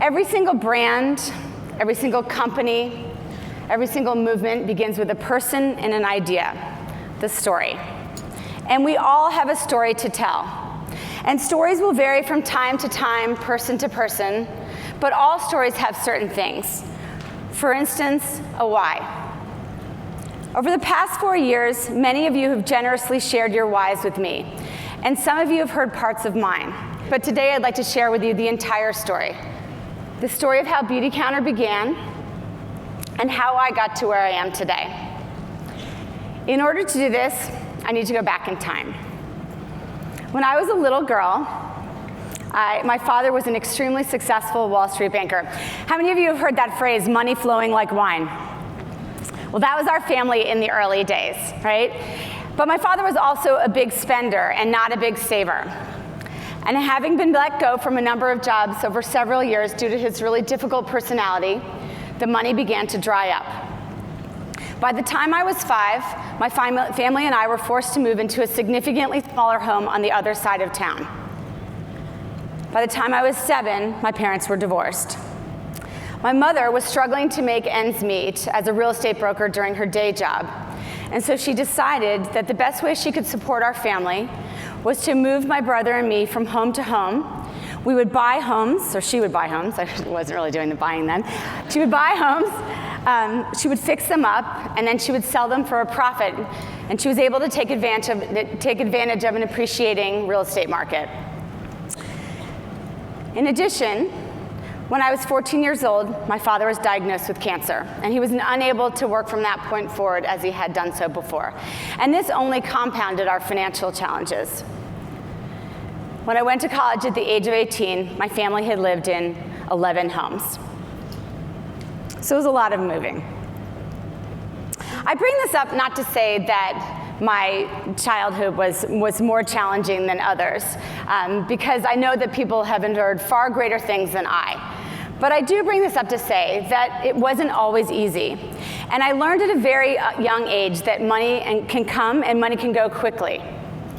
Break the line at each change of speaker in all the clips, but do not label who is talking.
Every single brand, every single company, every single movement begins with a person and an idea, the story. And we all have a story to tell. And stories will vary from time to time, person to person, but all stories have certain things. For instance, a why. Over the past 4 years, many of you have generously shared your whys with me, and some of you have heard parts of mine. But today I'd like to share with you the entire story. The story of how Beautycounter began and how I got to where I am today. In order to do this, I need to go back in time. When I was a little girl, my father was an extremely successful Wall Street banker. How many of you have heard that phrase, money flowing like wine? Well, that was our family in the early days, right? But my father was also a big spender and not a big saver. And having been let go from a number of jobs over several years due to his really difficult personality, the money began to dry up. By the time I was 5, my family and I were forced to move into a significantly smaller home on the other side of town. By the time I was 7, my parents were divorced. My mother was struggling to make ends meet as a real estate broker during her day job. And so she decided that the best way she could support our family was to move my brother and me from home to home. We would buy homes, or she would buy homes. I wasn't really doing the buying then. She would buy homes, she would fix them up, and then she would sell them for a profit. And she was able to take advantage of an appreciating real estate market. In addition, when I was 14 years old, my father was diagnosed with cancer, and he was unable to work from that point forward as he had done so before. And this only compounded our financial challenges. When I went to college at the age of 18, my family had lived in 11 homes. So it was a lot of moving. I bring this up not to say that my childhood was more challenging than others, because I know that people have endured far greater things than I. But I do bring this up to say that it wasn't always easy. And I learned at a very young age that money can come and money can go quickly,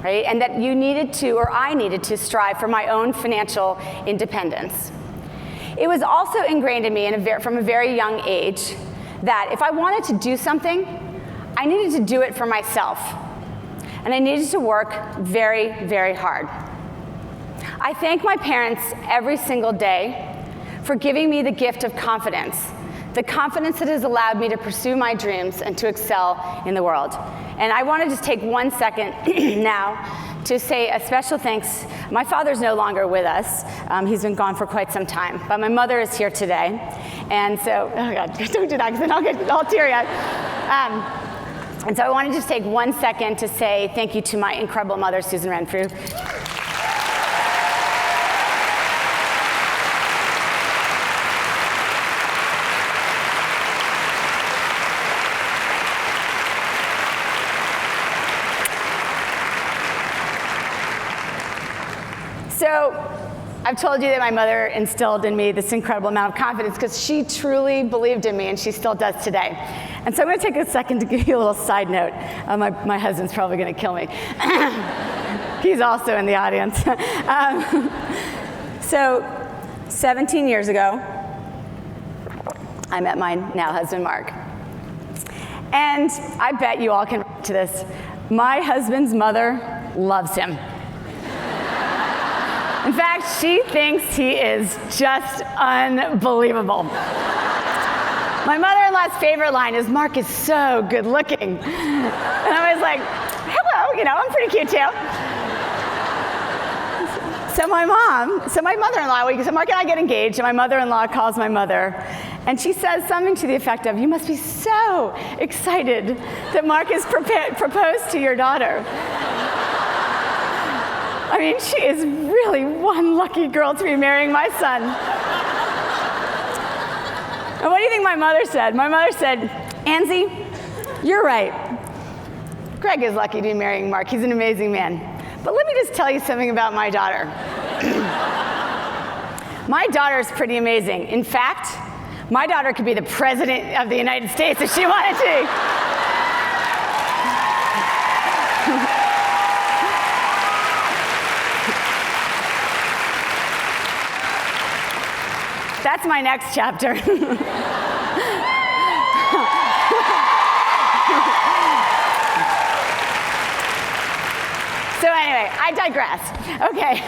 right? And that you needed to, or I needed to, strive for my own financial independence. It was also ingrained in me from a very young age that if I wanted to do something, I needed to do it for myself. And I needed to work very, very hard. I thank my parents every single day for giving me the gift of confidence, the confidence that has allowed me to pursue my dreams and to excel in the world. And I want to just take 1 second now to say a special thanks. My father's no longer with us. He's been gone for quite some time, but my mother is here today. And so, oh God, don't do that because then I'll get all teary-eyed. And so I want to just take 1 second to say thank you to my incredible mother, Susan Renfrew. So I've told you that my mother instilled in me this incredible amount of confidence because she truly believed in me, and she still does today. And so I'm going to take a second to give you a little side note. My husband's probably going to kill me. He's also in the audience. So 17 years ago, I met my now husband, Mark. And I bet you all can relate to this. My husband's mother loves him. In fact, she thinks he is just unbelievable. My mother-in-law's favorite line is, "Mark is so good looking." And I was like, hello, I'm pretty cute too. So my mother-in-law, so Mark and I get engaged, and my mother-in-law calls my mother, and she says something to the effect of, "You must be so excited that Mark has proposed to your daughter." I mean, she is really one lucky girl to be marrying my son. And what do you think my mother said? My mother said, "Anzie, you're right. Gregg is lucky to be marrying Mark. He's an amazing man. But let me just tell you something about my daughter." My daughter is pretty amazing. In fact, my daughter could be the president of the United States if she wanted to. that's my next chapter. So anyway, I digress. Okay.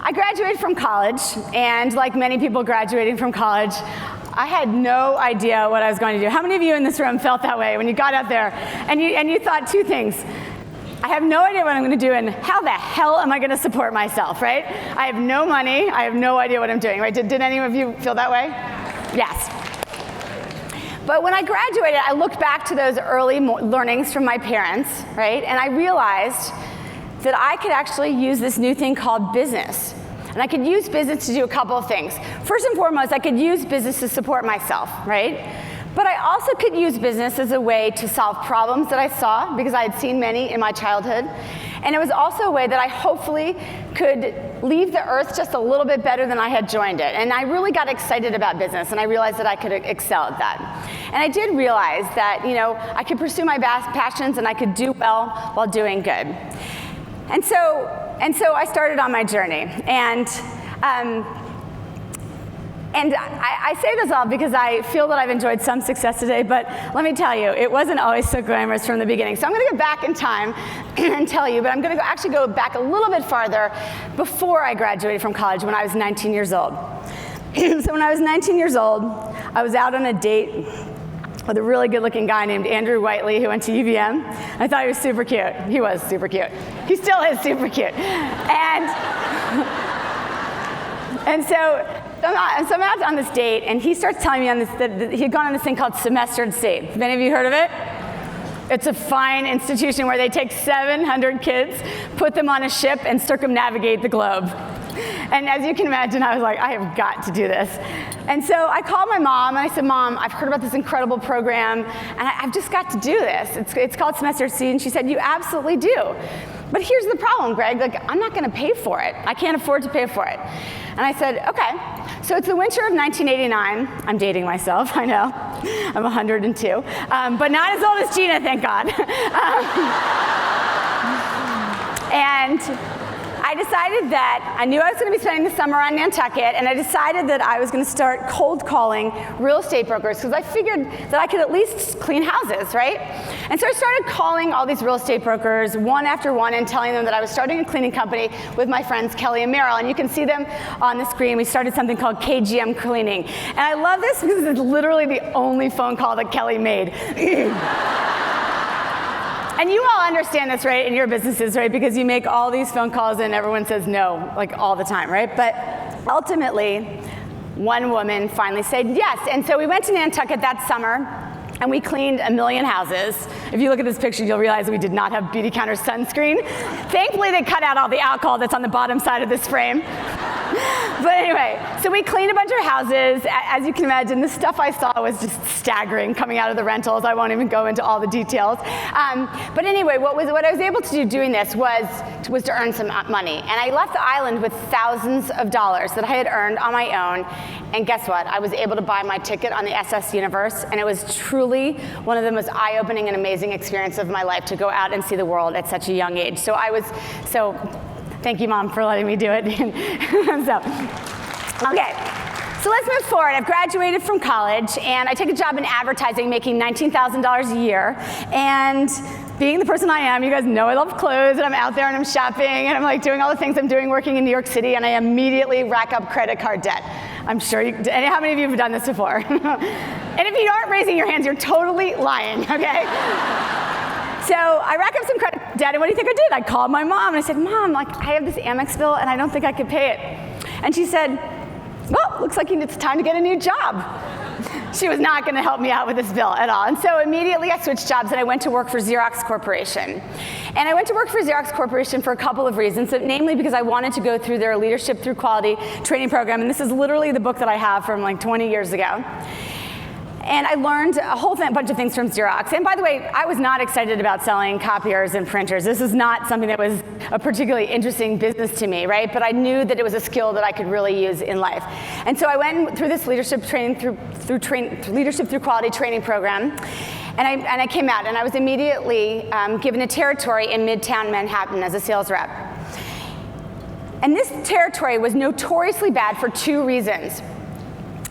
I graduated from college, and like many people graduating from college, I had no idea what I was going to do. How many of you in this room felt that way when you got out there and you thought two things? I have no idea what I'm going to do, and how the hell am I going to support myself, right? I have no money. I have no idea what I'm doing, right? Did any of you feel that way? Yes. But when I graduated, I looked back to those early learnings from my parents, right? And I realized that I could actually use this new thing called business. And I could use business to do a couple of things. First and foremost, I could use business to support myself, right? But I also could use business as a way to solve problems that I saw, because I had seen many in my childhood. And it was also a way that I hopefully could leave the earth just a little bit better than I had joined it. And I really got excited about business, and I realized that I could excel at that. And I did realize that, I could pursue my passions and I could do well while doing good. And so I started on my journey. And I say this all because I feel that I've enjoyed some success today, but let me tell you, it wasn't always so glamorous from the beginning. So I'm going to go back in time and tell you, but I'm going to actually go back a little bit farther before I graduated from college, when I was 19 years old. So when I was 19 years old, I was out on a date with a really good-looking guy named Andrew Whiteley, who went to UVM. I thought he was super cute. He was super cute. He still is super cute. And so I'm out on this date, and he starts telling me that he had gone on this thing called Semestered Sea. Have any of you heard of it? It's a fine institution where they take 700 kids, put them on a ship, and circumnavigate the globe. And as you can imagine, I was like, I have got to do this. And so I called my mom, and I said, Mom, I've heard about this incredible program, and I've just got to do this. It's called Semestered Sea. And she said, you absolutely do. But here's the problem, Greg. I'm not going to pay for it. I can't afford to pay for it. And I said, okay. So it's the winter of 1989. I'm dating myself, I know. I'm 102. But not as old as Gina, thank God. And I decided that I knew I was going to be spending the summer on Nantucket, and I decided that I was going to start cold calling real estate brokers, because I figured that I could at least clean houses, right? And so I started calling all these real estate brokers one after one and telling them that I was starting a cleaning company with my friends Kelly and Meryl, and you can see them on the screen. We started something called KGM Cleaning. And I love this because it's literally the only phone call that Kelly made. And you all understand this, right, in your businesses, right? Because you make all these phone calls and everyone says no, like all the time, right? But ultimately, one woman finally said yes. And so we went to Nantucket that summer, and we cleaned 1 million houses. If you look at this picture, you'll realize we did not have Beautycounter sunscreen. Thankfully, they cut out all the alcohol that's on the bottom side of this frame. But anyway, so we cleaned a bunch of houses. As you can imagine, the stuff I saw was just staggering coming out of the rentals. I won't even go into all the details. But anyway, what I was able to do doing this was to earn some money. And I left the island with thousands of dollars that I had earned on my own. And guess what? I was able to buy my ticket on the SS Universe, and it was truly one of the most eye-opening and amazing experiences of my life to go out and see the world at such a young age. So thank you, Mom, for letting me do it. Okay, so let's move forward. I've graduated from college, and I took a job in advertising, making $19,000 a year. And being the person I am, you guys know I love clothes, and I'm out there and I'm shopping, and I'm like doing all the things I'm doing working in New York City, and I immediately rack up credit card debt. I'm sure how many of you have done this before? And if you aren't raising your hands, you're totally lying, okay? So I racked up some credit debt, and what do you think I did? I called my mom, and I said, Mom, I have this Amex bill, and I don't think I could pay it. And she said, well, looks like it's time to get a new job. She was not going to help me out with this bill at all. And so immediately I switched jobs, and I went to work for Xerox Corporation. And I went to work for Xerox Corporation for a couple of reasons, namely because I wanted to go through their Leadership Through Quality training program. And this is literally the book that I have from like 20 years ago. And I learned a whole bunch of things from Xerox. And by the way, I was not excited about selling copiers and printers. This is not something that was a particularly interesting business to me, right? But I knew that it was a skill that I could really use in life. And so I went through this Leadership Through Quality training program. And I came out, and I was immediately given a territory in Midtown Manhattan as a sales rep. And this territory was notoriously bad for 2 reasons.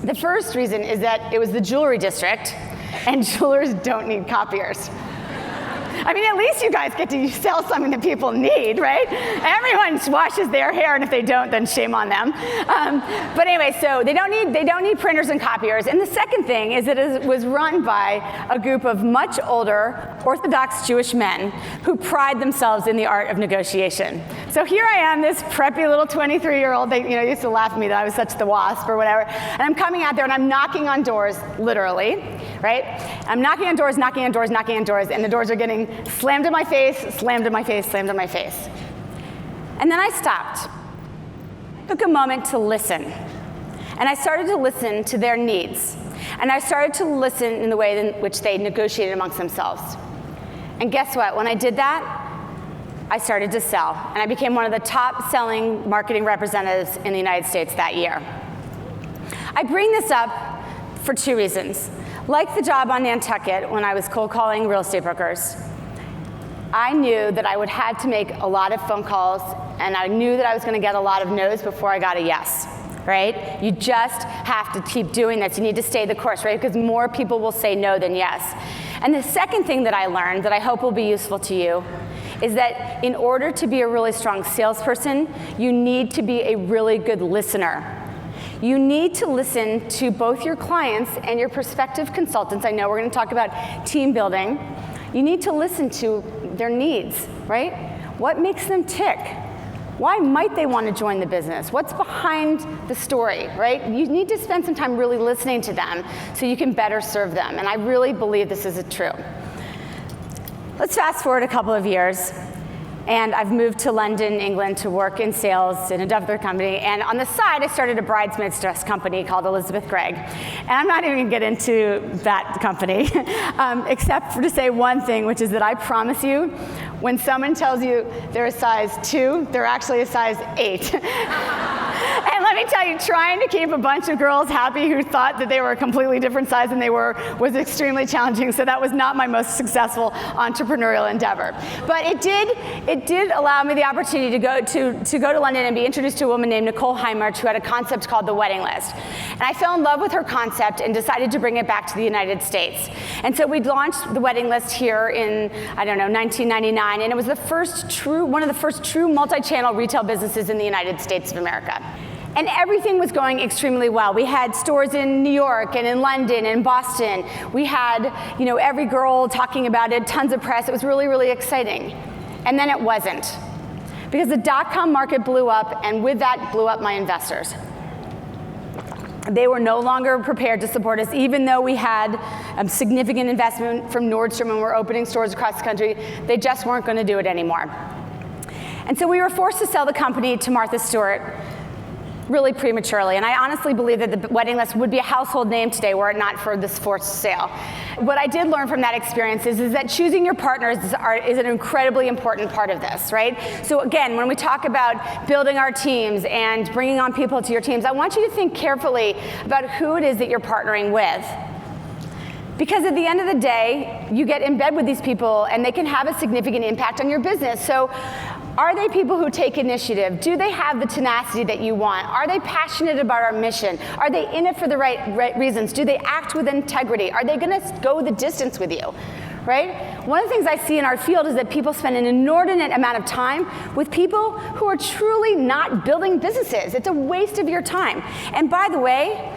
The first reason is that it was the jewelry district, and jewelers don't need copiers. I mean, at least you guys get to sell something that people need, right? Everyone washes their hair, and if they don't, then shame on them. But anyway, so they don't need printers and copiers. And the second thing is that it was run by a group of much older Orthodox Jewish men who pride themselves in the art of negotiation. So here I am, this preppy little 23-year-old. They used to laugh at me that I was such the wasp or whatever. And I'm coming out there and I'm knocking on doors, literally, right? I'm knocking on doors, knocking on doors, knocking on doors, and the doors are getting slammed in my face, slammed in my face, slammed in my face. And then I stopped, took a moment to listen. And I started to listen to their needs. And I started to listen in the way in which they negotiated amongst themselves. And guess what? When I did that, I started to sell. And I became one of the top selling marketing representatives in the United States that year. I bring this up for 2 reasons. Like the job on Nantucket when I was cold calling real estate brokers, I knew that I would have to make a lot of phone calls, and I knew that I was going to get a lot of no's before I got a yes, right? You just have to keep doing this. You need to stay the course, right? Because more people will say no than yes. And the second thing that I learned that I hope will be useful to you is that in order to be a really strong salesperson, you need to be a really good listener. You need to listen to both your clients and your prospective consultants. I know we're going to talk about team building. You need to listen to their needs, right? What makes them tick? Why might they want to join the business? What's behind the story, right? You need to spend some time really listening to them so you can better serve them. And I really believe this is true. Let's fast forward a couple of years. And I've moved to London, England to work in sales in another company. And on the side, I started a bridesmaids dress company called Elizabeth Gregg. And I'm not even going to get into that company, except for to say one thing, which is that I promise you, when someone tells you they're a size 2, they're actually a size 8. And let me tell you, trying to keep a bunch of girls happy who thought that they were a completely different size than they were was extremely challenging. So that was not my most successful entrepreneurial endeavor. But it did allow me the opportunity to go to London and be introduced to a woman named Nicole Heimarch who had a concept called the wedding list. And I fell in love with her concept and decided to bring it back to the United States. And so we launched the wedding list here in, 1999, and it was one of the first true multi-channel retail businesses in the United States of America. And everything was going extremely well. We had stores in New York and in London and Boston. We had, every girl talking about it, tons of press. It was really, really exciting. And then it wasn't. Because the dot-com market blew up, and with that blew up my investors. They were no longer prepared to support us, even though we had a significant investment from Nordstrom and we're opening stores across the country. They just weren't going to do it anymore. And so we were forced to sell the company to Martha Stewart really prematurely. And I honestly believe that the wedding list would be a household name today were it not for this forced sale. What I did learn from that experience is that choosing your partners is an incredibly important part of this, right? So again, when we talk about building our teams and bringing on people to your teams, I want you to think carefully about who it is that you're partnering with. Because at the end of the day, you get in bed with these people and they can have a significant impact on your business. So are they people who take initiative? Do they have the tenacity that you want? Are they passionate about our mission? Are they in it for the right reasons? Do they act with integrity? Are they going to go the distance with you? Right? One of the things I see in our field is that people spend an inordinate amount of time with people who are truly not building businesses. It's a waste of your time. And by the way,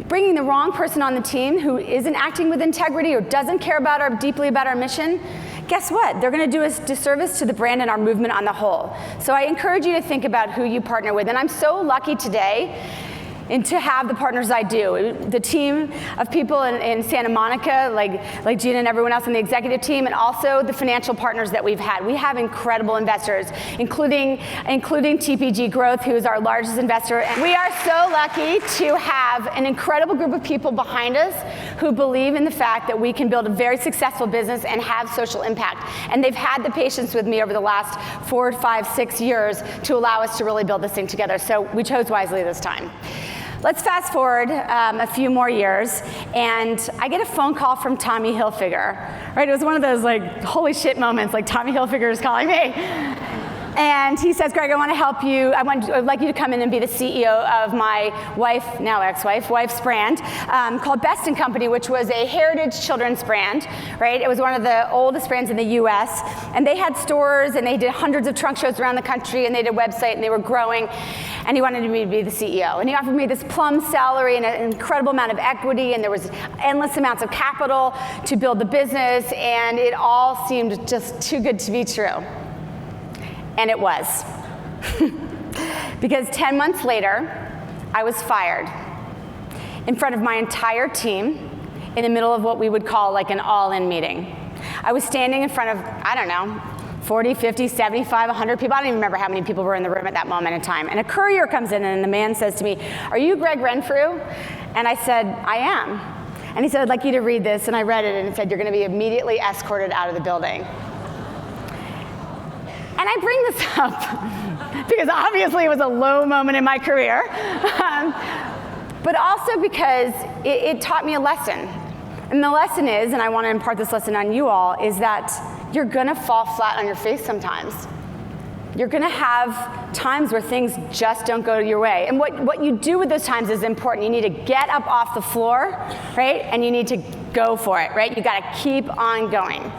bringing the wrong person on the team who isn't acting with integrity or doesn't care deeply about our mission, guess what? They're going to do a disservice to the brand and our movement on the whole. So I encourage you to think about who you partner with. And I'm so lucky today to have the partners I do. The team of people in Santa Monica, like Gina and everyone else on the executive team, and also the financial partners that we've had. We have incredible investors, including TPG Growth, who is our largest investor. And we are so lucky to have an incredible group of people behind us who believe in the fact that we can build a very successful business and have social impact. And they've had the patience with me over the last 4, 5, 6 years to allow us to really build this thing together. So we chose wisely this time. Let's fast forward a few more years, and I get a phone call from Tommy Hilfiger. Right? It was one of those holy shit moments, Tommy Hilfiger is calling me. And he says, Greg, I want to help you. I'd like you to come in and be the CEO of my wife, now ex-wife, wife's brand called Best & Company, which was a heritage children's brand, right? It was one of the oldest brands in the US. And they had stores, and they did hundreds of trunk shows around the country, and they did a website, and they were growing. And he wanted me to be the CEO. And he offered me this plum salary and an incredible amount of equity, and there was endless amounts of capital to build the business, and it all seemed just too good to be true. And it was. Because 10 months later, I was fired in front of my entire team in the middle of what we would call like an all-in meeting. I was standing in front of, I don't know, 40, 50, 75, 100 people. I don't even remember how many people were in the room at that moment in time. And a courier comes in, and the man says to me, "Are you Gregg Renfrew?" And I said, "I am." And he said, "I'd like you to read this." And I read it, and it said, "You're going to be immediately escorted out of the building." And I bring this up because obviously it was a low moment in my career, but also because it taught me a lesson. And the lesson is, and I want to impart this lesson on you all, is that you're going to fall flat on your face sometimes. You're going to have times where things just don't go your way. And what you do with those times is important. You need to get up off the floor, right? And you need to go for it, right? You got to keep on going.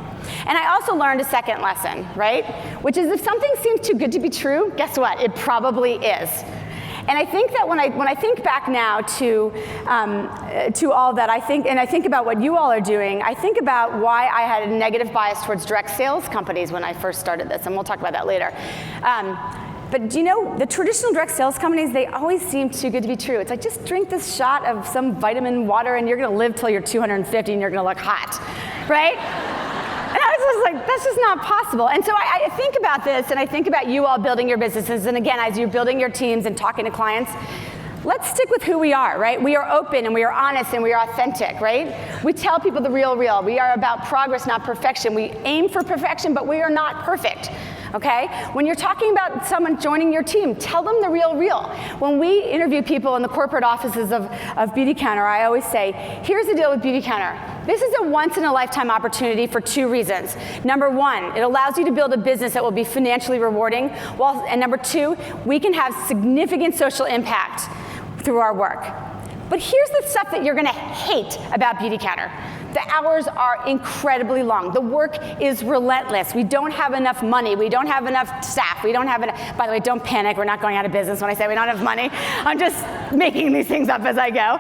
And I also learned a second lesson, right? Which is, if something seems too good to be true, guess what? It probably is. And I think that when I think back now to all that, I think about what you all are doing, I think about why I had a negative bias towards direct sales companies when I first started this, and we'll talk about that later. But do you know, the traditional direct sales companies, they always seem too good to be true. It's like, just drink this shot of some vitamin water and you're going to live till you're 250 and you're going to look hot, right? And I was just like, that's just not possible. And so I think about this, and I think about you all building your businesses, and again, as you're building your teams and talking to clients, let's stick with who we are, right? We are open, and we are honest, and we are authentic, right? We tell people the real. We are about progress, not perfection. We aim for perfection, but we are not perfect. Okay? When you're talking about someone joining your team, tell them the real. When we interview people in the corporate offices of Beautycounter, I always say, here's the deal with Beautycounter. This is a once-in-a-lifetime opportunity for two reasons. Number one, it allows you to build a business that will be financially rewarding. And number two, we can have significant social impact through our work. But here's the stuff that you're going to hate about Beautycounter. The hours are incredibly long. The work is relentless. We don't have enough money. We don't have enough staff. We don't have enough. By the way, don't panic. We're not going out of business when I say we don't have money. I'm just making these things up as I go.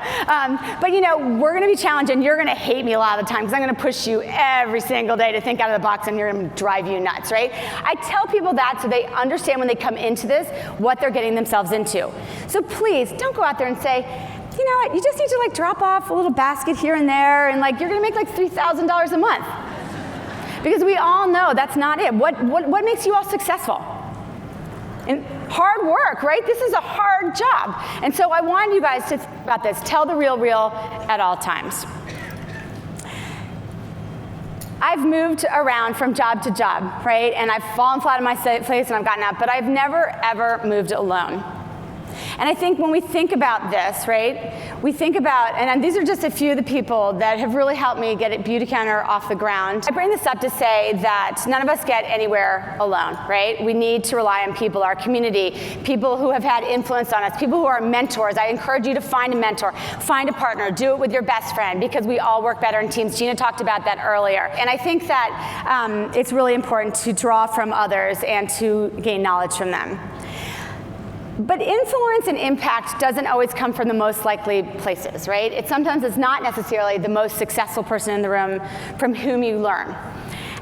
But you know, we're going to be challenged, and you're going to hate me a lot of the time because I'm going to push you every single day to think out of the box, and you're going to drive you nuts, right? I tell people that so they understand when they come into this what they're getting themselves into. So please don't go out there and say, you know what, you just need to like drop off a little basket here and there, and like you're gonna make like $3,000 a month. Because we all know that's not it. What makes you all successful? And hard work, right? This is a hard job. And so I want you guys to think about this. Tell the real at all times. I've moved around from job to job, right? And I've fallen flat on my face and I've gotten up, but I've never ever moved alone. And I think when we think about this, right, we think about, and these are just a few of the people that have really helped me get Beautycounter off the ground. I bring this up to say that none of us get anywhere alone, right? We need to rely on people, our community, people who have had influence on us, people who are mentors. I encourage you to find a mentor, find a partner, do it with your best friend, because we all work better in teams. Gina talked about that earlier. And I think that it's really important to draw from others and to gain knowledge from them. But influence and impact doesn't always come from the most likely places, right? Sometimes it's not necessarily the most successful person in the room from whom you learn.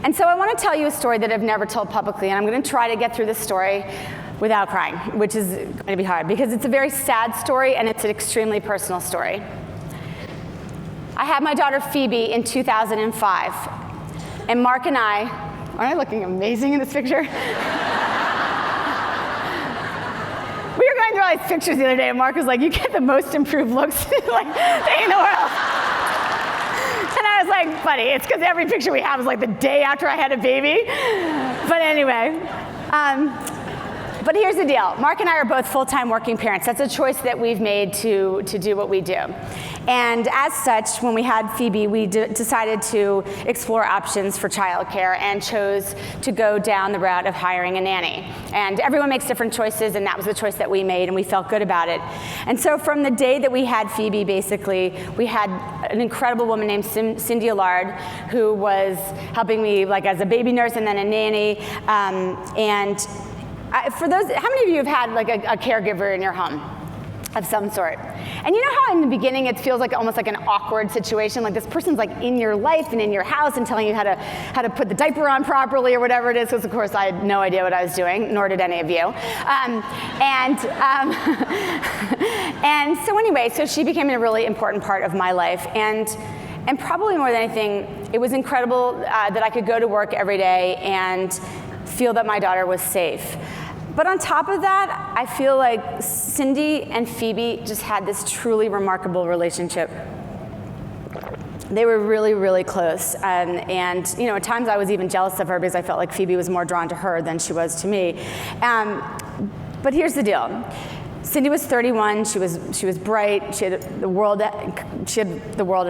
And so I want to tell you a story that I've never told publicly, and I'm going to try to get through this story without crying, which is going to be hard, because it's a very sad story and it's an extremely personal story. I had my daughter Phoebe in 2005, and Mark and aren't I looking amazing in this picture? We were going through all these pictures the other day, and Mark was like, you get the most improved looks like in the world. And I was like, buddy, it's because every picture we have is like the day after I had a baby. But anyway, But here's the deal. Mark and I are both full-time working parents. That's a choice that we've made to do what we do. And as such, when we had Phoebe, we decided to explore options for childcare and chose to go down the route of hiring a nanny. And everyone makes different choices, and that was the choice that we made, and we felt good about it. And so from the day that we had Phoebe, basically, we had an incredible woman named Cindy Allard, who was helping me like as a baby nurse and then a nanny. For those, how many of you have had like a caregiver in your home of some sort? And you know how in the beginning it feels like almost like an awkward situation, like this person's like in your life and in your house and telling you how to put the diaper on properly or whatever it is, because of course I had no idea what I was doing, nor did any of you. And so anyway, so she became a really important part of my life, and probably more than anything, it was incredible that I could go to work every day and feel that my daughter was safe. But on top of that, I feel like Cindy and Phoebe just had this truly remarkable relationship. They were really, really close. And you know, at times I was even jealous of her because I felt like Phoebe was more drawn to her than she was to me. But here's the deal. Cindy was 31. She was bright. She had the world at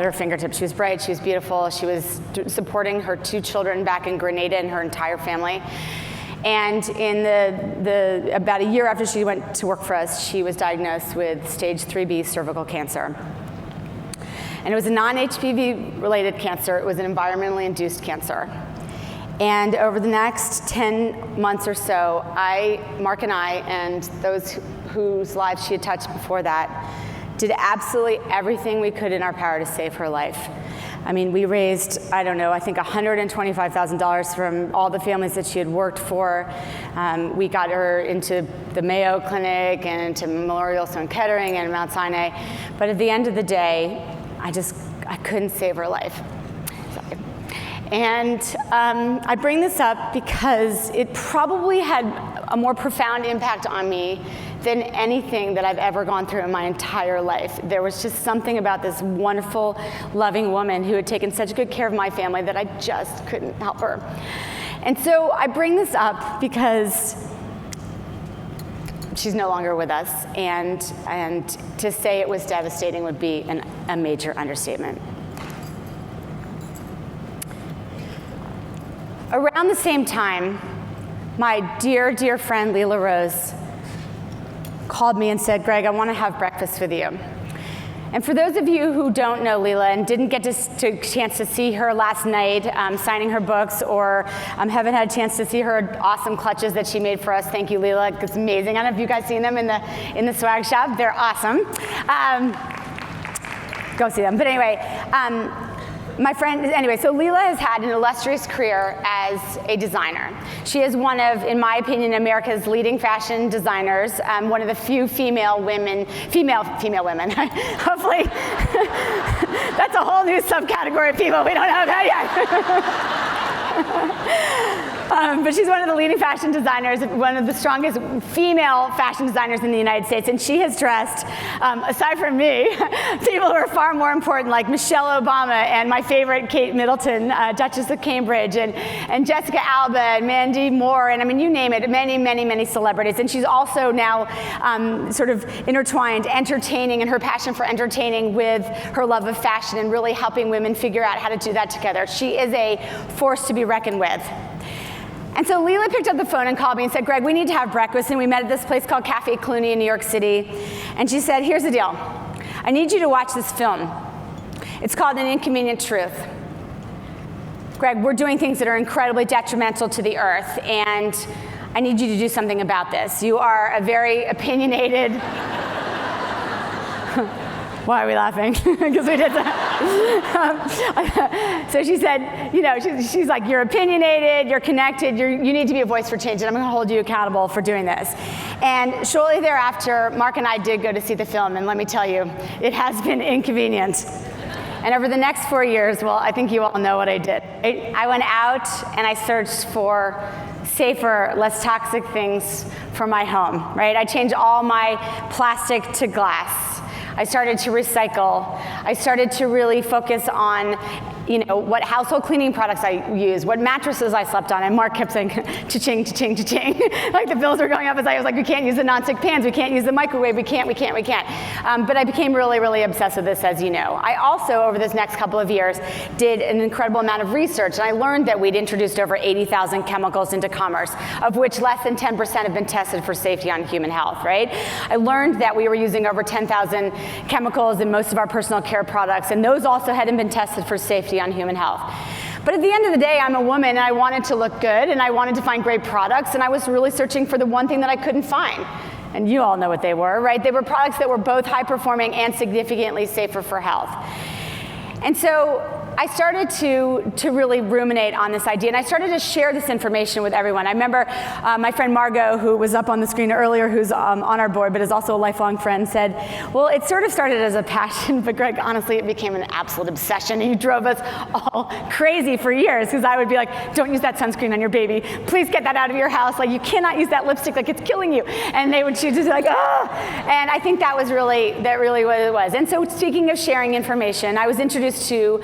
her fingertips. She was bright. She was beautiful. She was supporting her 2 children back in Grenada and her entire family. And in about a year after she went to work for us, she was diagnosed with stage 3B cervical cancer. And it was a non-HPV related cancer. It was an environmentally induced cancer. And over the next 10 months or so, Mark and I, and those whose lives she had touched before that, did absolutely everything we could in our power to save her life. I mean, we raised, I don't know, I think $125,000 from all the families that she had worked for. We got her into the Mayo Clinic and into Memorial Sloan Kettering and Mount Sinai. But at the end of the day, I couldn't save her life. Sorry. And I bring this up because it probably had a more profound impact on me than anything that I've ever gone through in my entire life. There was just something about this wonderful, loving woman who had taken such good care of my family that I just couldn't help her. And so I bring this up because she's no longer with us, and to say it was devastating would be a major understatement. Around the same time, my dear, dear friend Leila Rose called me and said, Greg, I want to have breakfast with you. And for those of you who don't know Leila and didn't get a chance to see her last night signing her books, or haven't had a chance to see her awesome clutches that she made for us, thank you, Leila. It's amazing. I don't know if you guys seen them in the swag shop. They're awesome. Go see them. But anyway, so Leila has had an illustrious career as a designer. She is one of, in my opinion, America's leading fashion designers, one of the few female women, hopefully, that's a whole new subcategory of people we don't know about yet. But she's one of the leading fashion designers, one of the strongest female fashion designers in the United States, and she has dressed, aside from me, people who are far more important, like Michelle Obama and my favorite Kate Middleton, Duchess of Cambridge, and Jessica Alba and Mandy Moore, and I mean, you name it, many, many, many celebrities. And she's also now sort of intertwined entertaining and her passion for entertaining with her love of fashion and really helping women figure out how to do that together. She is a force to be reckoned with. And so Leila picked up the phone and called me and said, Greg, we need to have breakfast. And we met at this place called Cafe Clooney in New York City. And she said, here's the deal. I need you to watch this film. It's called An Inconvenient Truth. Greg, we're doing things that are incredibly detrimental to the earth, and I need you to do something about this. You are a very opinionated... Why are we laughing? Because we did that. So she said, you know, she's like, you're opinionated, you're connected, you need to be a voice for change, and I'm going to hold you accountable for doing this. And shortly thereafter, Mark and I did go to see the film, and let me tell you, it has been inconvenient. And over the next 4 years, well, I think you all know what I did. I went out and I searched for safer, less toxic things for my home, right? I changed all my plastic to glass. I started to recycle. I started to really focus on, what household cleaning products I use, what mattresses I slept on, and Mark kept saying, cha-ching, cha-ching, cha-ching. Like the bills were going up as I was like, we can't use the nonstick pans, we can't use the microwave, we can't. But I became really, really obsessed with this, as you know. I also, over this next couple of years, did an incredible amount of research, and I learned that we'd introduced over 80,000 chemicals into commerce, of which less than 10% have been tested for safety on human health, right? I learned that we were using over 10,000 chemicals in most of our personal care products, and those also hadn't been tested for safety on human health. But at the end of the day, I'm a woman, and I wanted to look good, and I wanted to find great products, and I was really searching for the one thing that I couldn't find. And you all know what they were, right? They were products that were both high-performing and significantly safer for health. And so I started to really ruminate on this idea, and I started to share this information with everyone. I remember my friend Margot, who was up on the screen earlier, who's on our board, but is also a lifelong friend, said, well, it sort of started as a passion, but Greg, honestly, it became an absolute obsession, and you drove us all crazy for years, because I would be like, don't use that sunscreen on your baby. Please get that out of your house. Like, you cannot use that lipstick, like, it's killing you. And she'd just be like, oh. And I think that really what it was. And so speaking of sharing information, I was introduced to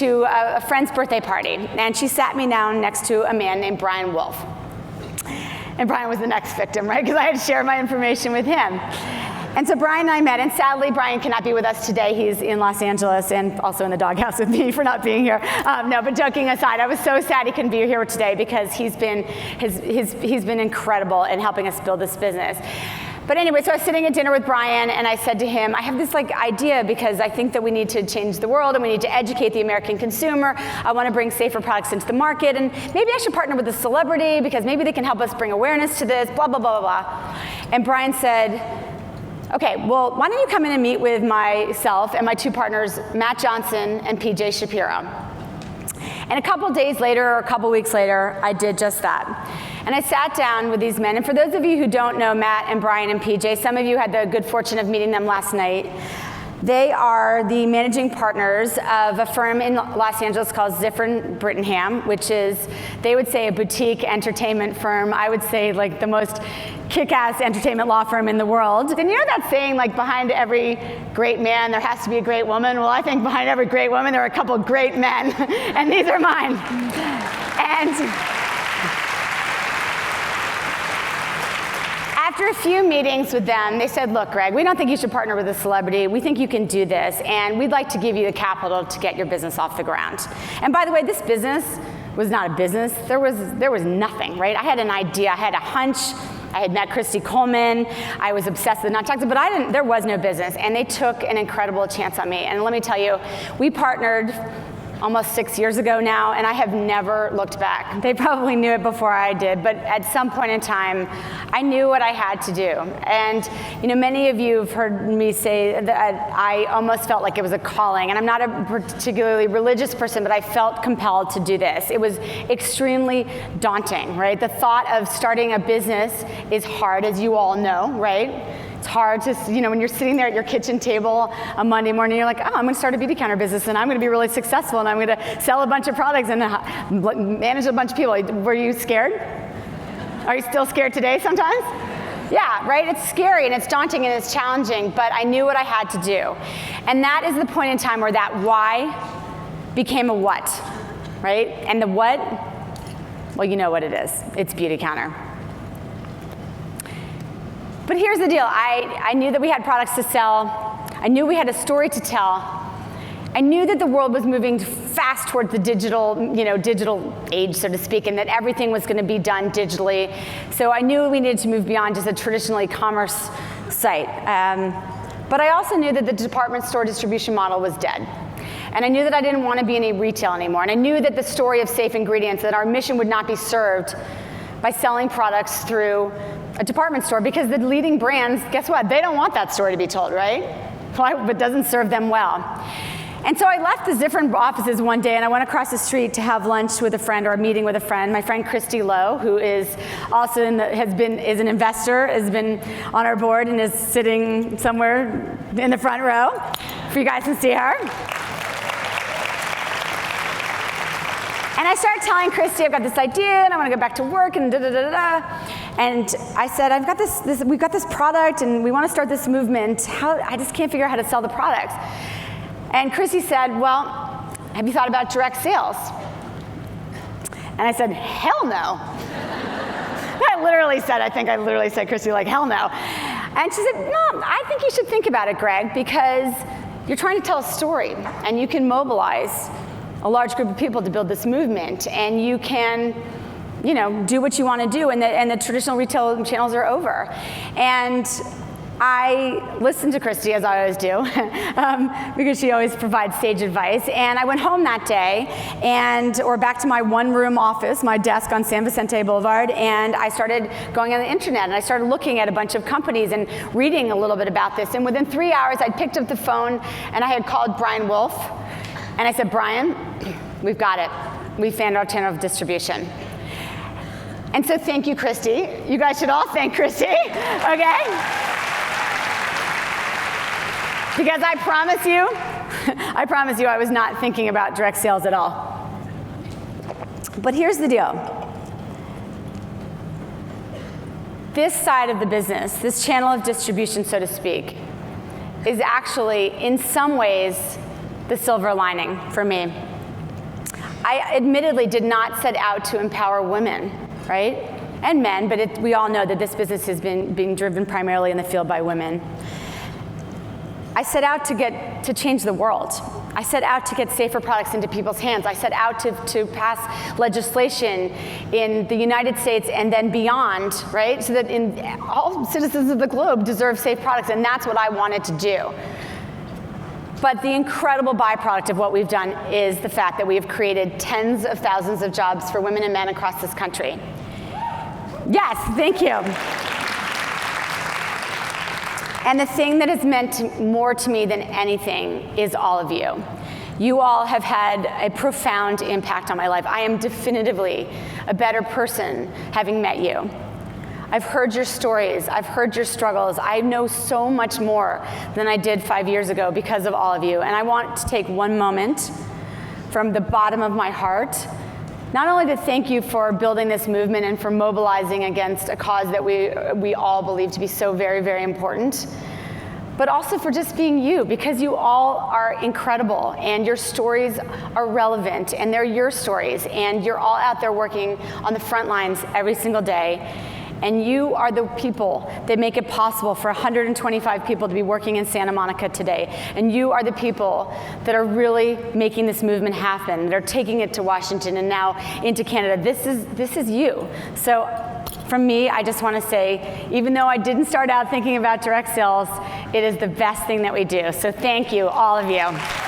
a friend's birthday party, and she sat me down next to a man named Brian Wolf. And Brian was the next victim, right? Because I had to share my information with him. And so Brian and I met, and sadly, Brian cannot be with us today. He's in Los Angeles and also in the doghouse with me for not being here. No, but joking aside, I was so sad he couldn't be here today because he's been incredible in helping us build this business. But anyway, so I was sitting at dinner with Brian, and I said to him, I have this idea because I think that we need to change the world and we need to educate the American consumer. I want to bring safer products into the market, and maybe I should partner with a celebrity because maybe they can help us bring awareness to this, blah, blah, blah, blah, blah. And Brian said, okay, well, why don't you come in and meet with myself and my two partners, Matt Johnson and PJ Shapiro. And a couple days later, or a couple weeks later, I did just that. And I sat down with these men, and for those of you who don't know Matt and Brian and PJ, some of you had the good fortune of meeting them last night. They are the managing partners of a firm in Los Angeles called Ziffern Brittingham, which is, they would say, a boutique entertainment firm. I would say like the most kick-ass entertainment law firm in the world. And you know that saying, like, behind every great man, there has to be a great woman? Well, I think behind every great woman, there are a couple of great men, and these are mine. And after a few meetings with them, they said, look, Greg, we don't think you should partner with a celebrity. We think you can do this, and we'd like to give you the capital to get your business off the ground. And by the way, this business was not a business. There was nothing, right? I had an idea. I had a hunch. I had met Christy Coleman. I was obsessed with non-toxic, but there was no business. And they took an incredible chance on me. And let me tell you, we partnered almost 6 years ago now, and I have never looked back. They probably knew it before I did, but at some point in time, I knew what I had to do. And many of you have heard me say that I almost felt like it was a calling, and I'm not a particularly religious person, but I felt compelled to do this. It was extremely daunting, right? The thought of starting a business is hard, as you all know, right? It's hard to, when you're sitting there at your kitchen table on Monday morning, you're like, oh, I'm going to start a Beautycounter business, and I'm going to be really successful, and I'm going to sell a bunch of products and manage a bunch of people. Were you scared? Are you still scared today sometimes? Yeah, right? It's scary, and it's daunting, and it's challenging, but I knew what I had to do. And that is the point in time where that why became a what, right? And the what, well, you know what it is. It's Beautycounter. But here's the deal. I knew that we had products to sell. I knew we had a story to tell. I knew that the world was moving fast towards the digital age, so to speak, and that everything was going to be done digitally. So I knew we needed to move beyond just a traditional e-commerce site. But I also knew that the department store distribution model was dead. And I knew that I didn't want to be in retail anymore. And I knew that the story of safe ingredients, that our mission would not be served by selling products through a department store, because the leading brands, guess what? They don't want that story to be told, right? It doesn't serve them well. And so I left the Ziffern offices one day, and I went across the street to have lunch with a friend, or a meeting with a friend. My friend Christy Lowe, who is also is an investor, has been on our board, and is sitting somewhere in the front row, for you guys to see her. And I started telling Christy, I've got this idea, and I want to go back to work, and da-da-da-da-da. And I said, we've got this product, and we want to start this movement. I just can't figure out how to sell the products. And Christy said, well, have you thought about direct sales? And I said, hell no. I literally said, Christy, like, hell no. And she said, no, I think you should think about it, Gregg, because you're trying to tell a story, and you can mobilize a large group of people to build this movement, and you can, do what you want to do, and the traditional retail channels are over. And I listened to Christy, as I always do, because she always provides sage advice. And I went home that day, or back to my one-room office, my desk on San Vicente Boulevard, and I started going on the internet, and I started looking at a bunch of companies and reading a little bit about this. And within 3 hours, I'd picked up the phone, and I had called Brian Wolf, and I said, Brian, we've got it. We found our channel of distribution. And so thank you, Christy. You guys should all thank Christy, okay? Because I promise you I was not thinking about direct sales at all. But here's the deal. This side of the business, this channel of distribution, so to speak, is actually, in some ways, the silver lining for me. I admittedly did not set out to empower women, right? And men, but we all know that this business has been being driven primarily in the field by women. I set out to change the world. I set out to get safer products into people's hands. I set out to pass legislation in the United States and then beyond, right? So that all citizens of the globe deserve safe products, and that's what I wanted to do. But the incredible byproduct of what we've done is the fact that we have created tens of thousands of jobs for women and men across this country. Yes, thank you. And the thing that has meant more to me than anything is all of you. You all have had a profound impact on my life. I am definitively a better person having met you. I've heard your stories. I've heard your struggles. I know so much more than I did 5 years ago because of all of you. And I want to take one moment from the bottom of my heart, not only to thank you for building this movement and for mobilizing against a cause that we all believe to be so very, very important, but also for just being you, because you all are incredible and your stories are relevant and they're your stories, and you're all out there working on the front lines every single day. And you are the people that make it possible for 125 people to be working in Santa Monica today. And you are the people that are really making this movement happen, that are taking it to Washington and now into Canada. This is you. So from me, I just want to say, even though I didn't start out thinking about direct sales, it is the best thing that we do. So thank you, all of you.